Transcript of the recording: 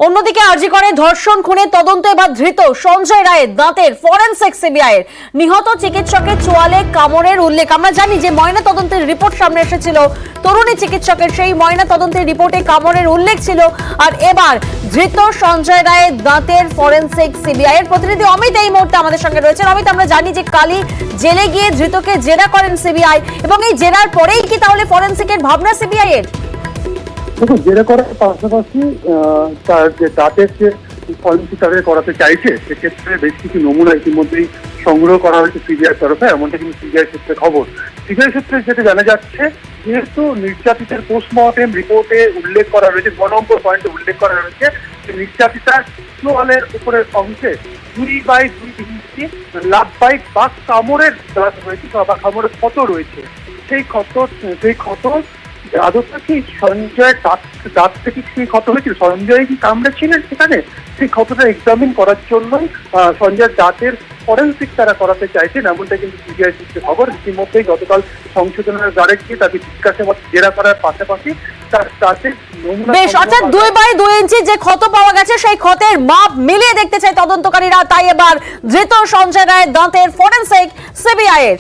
অন্যদিকে আরজি করে ধর্ষণ খুনে তদন্ত এবার ধৃত সঞ্জয় রায়ের দাঁতের ফরেনসিক সিবিআইয়ের নিহত চিকিৎসকের চোয়ালে কামড়ের উল্লেখ। আমরা জানি যে ময়না তদন্তের রিপোর্ট সামনে এসেছিল, তরুণী চিকিৎসকের সেই ময়না তদন্তের রিপোর্টে কামড়ের উল্লেখ ছিল। আর এবার ধৃত সঞ্জয় রায়ের দাঁতের ফরেনসিক সিবিআইয়ের প্রতিনিধি অমিত এই মুহূর্তে আমাদের সঙ্গে রয়েছেন। অমিত, আমরা জানি যে কালই জেলে গিয়ে ধৃতকে জেরা করেন সিবিআই, এবং এই জেরার পরেই কি তাহলে ফরেনসিকের ভাবনা সিবিআইয়ের? দেখুন, জেরা করার পাশাপাশি তার যে দাঁতের যে ফরেনসিক সার্ভে করাতে চাইছে, সেক্ষেত্রে বেশ কিছু নমুনা ইতিমধ্যেই সংগ্রহ করা হয়েছে সিবিআই তরফে, এমনটা কিন্তু সিবিআই সূত্রে খবর। সিবিআই সূত্রে যেটা জানা যাচ্ছে, যেহেতু নির্যাতিতার পোস্টমর্টেম রিপোর্টে উল্লেখ করা রয়েছে, 9 নম্বর পয়েন্টে উল্লেখ করা রয়েছে যে নির্যাতিতার চোয়ালের উপরের অংশে 2x2 ইঞ্চি লাভবাইট বা কামড়ের দাগ রয়েছে বা কামড়ের ক্ষত রয়েছে। সেই ক্ষত আদতটা কি সঞ্জয় দাঁত থেকে সেই ক্ষত হয়েছিল? সঞ্জয় কি কামড়েছিলেন সেখানে? সেই ক্ষতটা এক্সামিন করার জন্যই সঞ্জয়ের দাঁতের ফরেনসিক তারা করাতে চাইছেন, এমনটা কিন্তু সিবিআই সূত্রে খবর। ইতিমধ্যেই গতকাল সংশোধনের দ্বারে গিয়ে তাকে জিজ্ঞাসাবাদ জেরা করার পাশাপাশি তার দাঁতের বেশ, অর্থাৎ 2x2 ইঞ্চি যে ক্ষত পাওয়া গেছে সেই ক্ষতের মাপ মিলিয়ে দেখতে চাই তদন্তকারীরা। তাই এবার ধৃত সঞ্জয় রায়ের দাঁতের ফরেনসিক সিবিআইয়ের।